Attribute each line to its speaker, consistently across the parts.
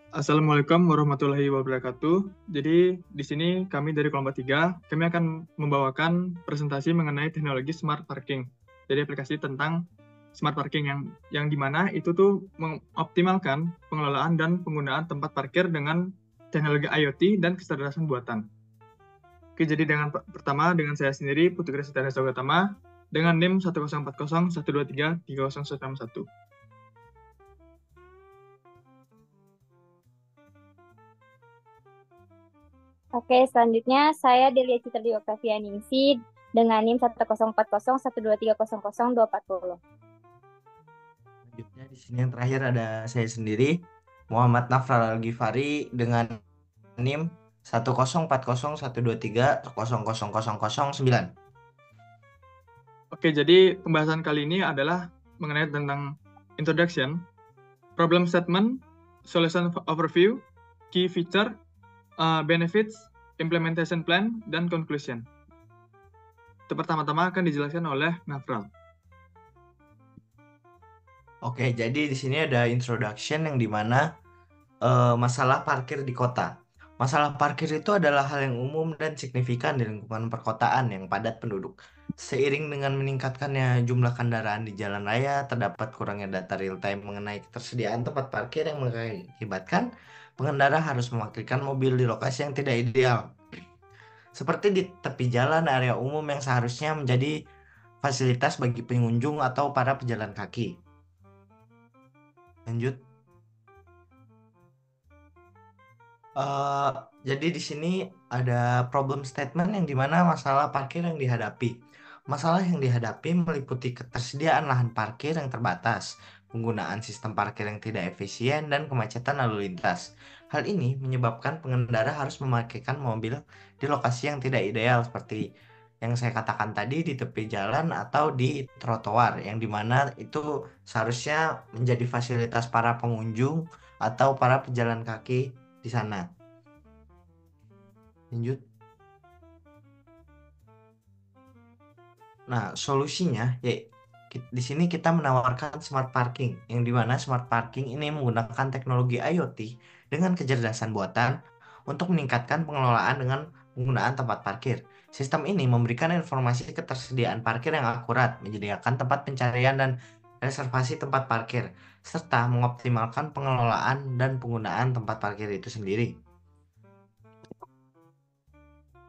Speaker 1: Assalamualaikum warahmatullahi wabarakatuh. Jadi di sini kami dari kelompok 3, kami akan membawakan presentasi mengenai teknologi smart parking. Jadi aplikasi tentang smart parking yang dimana itu tuh mengoptimalkan pengelolaan dan penggunaan tempat parkir dengan teknologi IoT dan kecerdasan buatan. Oke, jadi pertama dengan saya sendiri Putu Gresitana Sogatama dengan NIM 10401233091.
Speaker 2: Oke, selanjutnya saya Delia Citra Dewi Oktavianingsih dengan NIM 104012300240240.
Speaker 3: Selanjutnya di sini yang terakhir ada saya sendiri, Muhammad Nafral Al-Ghifari dengan NIM 1040123000009.
Speaker 1: Oke, jadi pembahasan kali ini adalah mengenai tentang introduction, problem statement, solution overview, key feature, benefits, implementation plan, dan conclusion. Itu pertama-tama akan dijelaskan oleh Nafral.
Speaker 3: Oke, jadi di sini ada introduction yang dimana masalah parkir di kota. Masalah parkir itu adalah hal yang umum dan signifikan di lingkungan perkotaan yang padat penduduk. Seiring dengan meningkatkannya jumlah kendaraan di jalan raya, terdapat kurangnya data real-time mengenai ketersediaan tempat parkir yang mengakibatkan pengendara harus memarkirkan mobil di lokasi yang tidak ideal. Seperti di tepi jalan area umum yang seharusnya menjadi fasilitas bagi pengunjung atau para pejalan kaki. Lanjut. Eh, jadi di sini ada problem statement yang dimana masalah parkir yang dihadapi. Masalah yang dihadapi meliputi ketersediaan lahan parkir yang terbatas, penggunaan sistem parkir yang tidak efisien, dan kemacetan lalu lintas. Hal ini menyebabkan pengendara harus memarkirkan mobil di lokasi yang tidak ideal seperti yang saya katakan tadi di tepi jalan atau di trotoar, yang dimana itu seharusnya menjadi fasilitas para pengunjung atau para pejalan kaki di sana. Lanjut. Nah, solusinya ya di sini kita menawarkan smart parking yang dimana smart parking ini menggunakan teknologi IoT dengan kecerdasan buatan untuk meningkatkan pengelolaan dengan penggunaan tempat parkir. Sistem ini memberikan informasi ketersediaan parkir yang akurat, menyediakan tempat pencarian dan reservasi tempat parkir, serta mengoptimalkan pengelolaan dan penggunaan tempat parkir itu sendiri.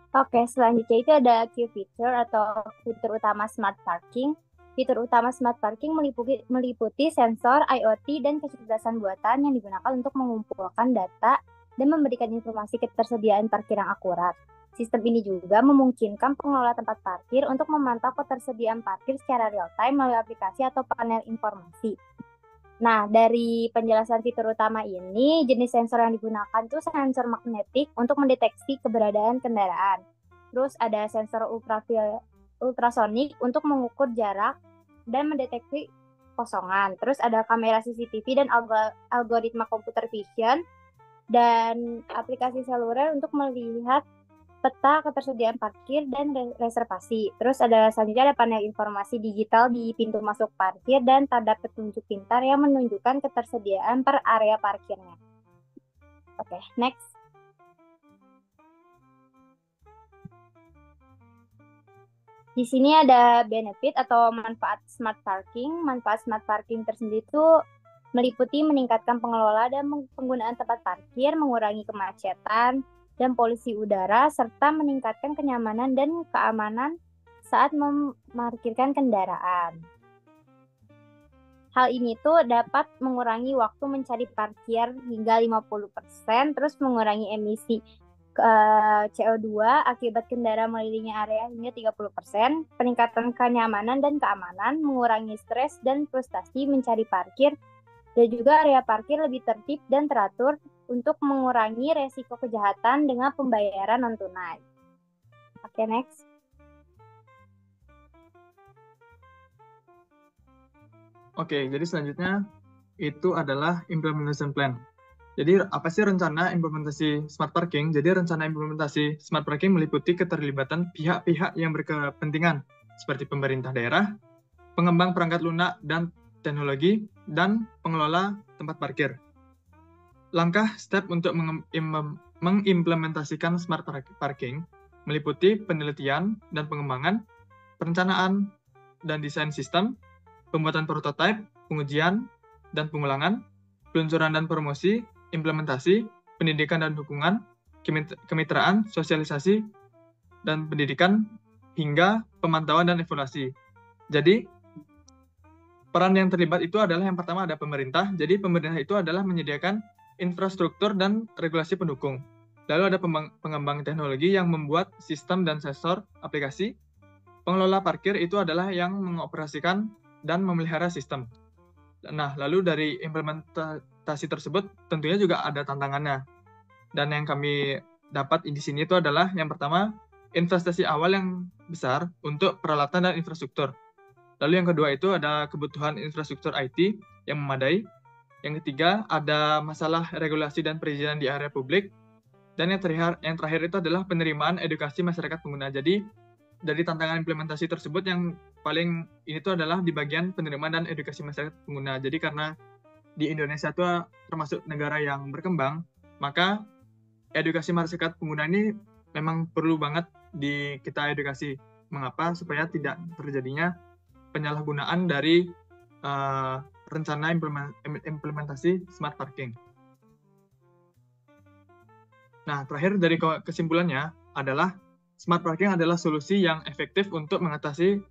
Speaker 2: Oke, selanjutnya itu ada key feature atau fitur utama smart parking. Fitur utama smart parking meliputi sensor, IoT, dan kecerdasan buatan yang digunakan untuk mengumpulkan data dan memberikan informasi ketersediaan parkir yang akurat. Sistem ini juga memungkinkan pengelola tempat parkir untuk memantau ketersediaan parkir secara real-time melalui aplikasi atau panel informasi. Nah, dari penjelasan fitur utama ini, jenis sensor yang digunakan itu sensor magnetik untuk mendeteksi keberadaan kendaraan. Terus ada sensor ultrasonik untuk mengukur jarak dan mendeteksi kosongan. Terus ada kamera CCTV dan algoritma computer vision dan aplikasi seluler untuk melihat peta ketersediaan parkir dan reservasi. Terus selanjutnya ada panel informasi digital di pintu masuk parkir dan tanda petunjuk pintar yang menunjukkan ketersediaan per area parkirnya. Oke, next. Di sini ada benefit atau manfaat smart parking. Manfaat smart parking tersendiri itu meliputi meningkatkan pengelola dan penggunaan tempat parkir, mengurangi kemacetan, dan polusi udara, serta meningkatkan kenyamanan dan keamanan saat memarkirkan kendaraan. Hal ini tuh dapat mengurangi waktu mencari parkir hingga 50%, terus mengurangi emisi CO2 akibat kendaraan mengelilingi area hingga 30%, peningkatan kenyamanan dan keamanan, mengurangi stres dan frustasi mencari parkir, dan juga area parkir lebih tertib dan teratur untuk mengurangi resiko kejahatan dengan pembayaran non-tunai. Oke, next.
Speaker 1: Oke, jadi selanjutnya itu adalah implementation plan. Jadi apa sih rencana implementasi smart parking? Jadi rencana implementasi smart parking meliputi keterlibatan pihak-pihak yang berkepentingan seperti pemerintah daerah, pengembang perangkat lunak dan teknologi, dan pengelola tempat parkir. Langkah step untuk mengimplementasikan smart parking meliputi penelitian dan pengembangan, perencanaan dan desain sistem, pembuatan prototipe, pengujian dan pengulangan, peluncuran dan promosi, implementasi, pendidikan dan dukungan, kemitraan, sosialisasi, dan pendidikan, hingga pemantauan dan evaluasi. Jadi, peran yang terlibat itu adalah yang pertama ada pemerintah. Jadi, pemerintah itu adalah menyediakan infrastruktur dan regulasi pendukung. Lalu ada pengembang teknologi yang membuat sistem dan sensor aplikasi. Pengelola parkir itu adalah yang mengoperasikan dan memelihara sistem. Nah, lalu dari implementasi tersebut tentunya juga ada tantangannya. Dan yang kami dapat di sini itu adalah yang pertama, investasi awal yang besar untuk peralatan dan infrastruktur. Lalu yang kedua itu ada kebutuhan infrastruktur IT yang memadai. Yang ketiga, ada masalah regulasi dan perizinan di area publik. Dan yang terakhir itu adalah penerimaan edukasi masyarakat pengguna. Jadi, dari tantangan implementasi tersebut yang paling ini tuh adalah di bagian penerimaan dan edukasi masyarakat pengguna. Jadi, karena di Indonesia itu termasuk negara yang berkembang, maka edukasi masyarakat pengguna ini memang perlu banget kita edukasi. Mengapa? Supaya tidak terjadinya penyalahgunaan dari rencana implementasi smart parking. Nah, terakhir dari kesimpulannya adalah smart parking adalah solusi yang efektif untuk mengatasi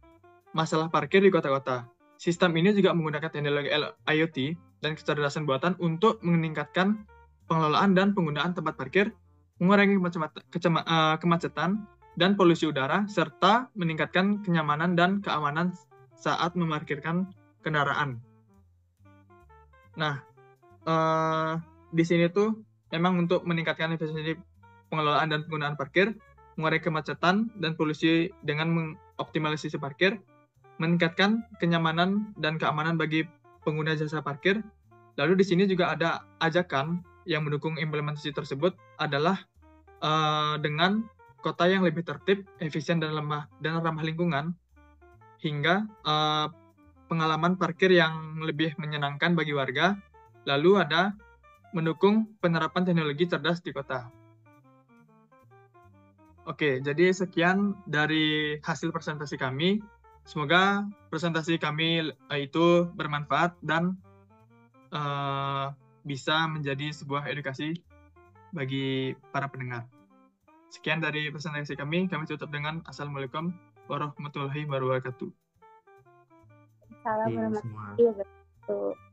Speaker 1: masalah parkir di kota-kota. Sistem ini juga menggunakan teknologi IoT dan kecerdasan buatan untuk meningkatkan pengelolaan dan penggunaan tempat parkir, mengurangi kemacetan dan polusi udara, serta meningkatkan kenyamanan dan keamanan saat memarkirkan kendaraan. Nah, di sini tuh memang untuk meningkatkan efisiensi pengelolaan dan penggunaan parkir, mengurangi kemacetan dan polusi dengan mengoptimalisasi parkir, meningkatkan kenyamanan dan keamanan bagi pengguna jasa parkir. Lalu di sini juga ada ajakan yang mendukung implementasi tersebut adalah dengan kota yang lebih tertib, efisien dan ramah lingkungan, hingga pengalaman parkir yang lebih menyenangkan bagi warga. Lalu ada mendukung penerapan teknologi cerdas di kota. Oke, jadi sekian dari hasil presentasi kami. Semoga presentasi kami itu bermanfaat dan bisa menjadi sebuah edukasi bagi para pendengar. Sekian dari presentasi kami tutup dengan Assalamualaikum warahmatullahi wabarakatuh.
Speaker 2: Salam warahmatullahi wabarakatuh.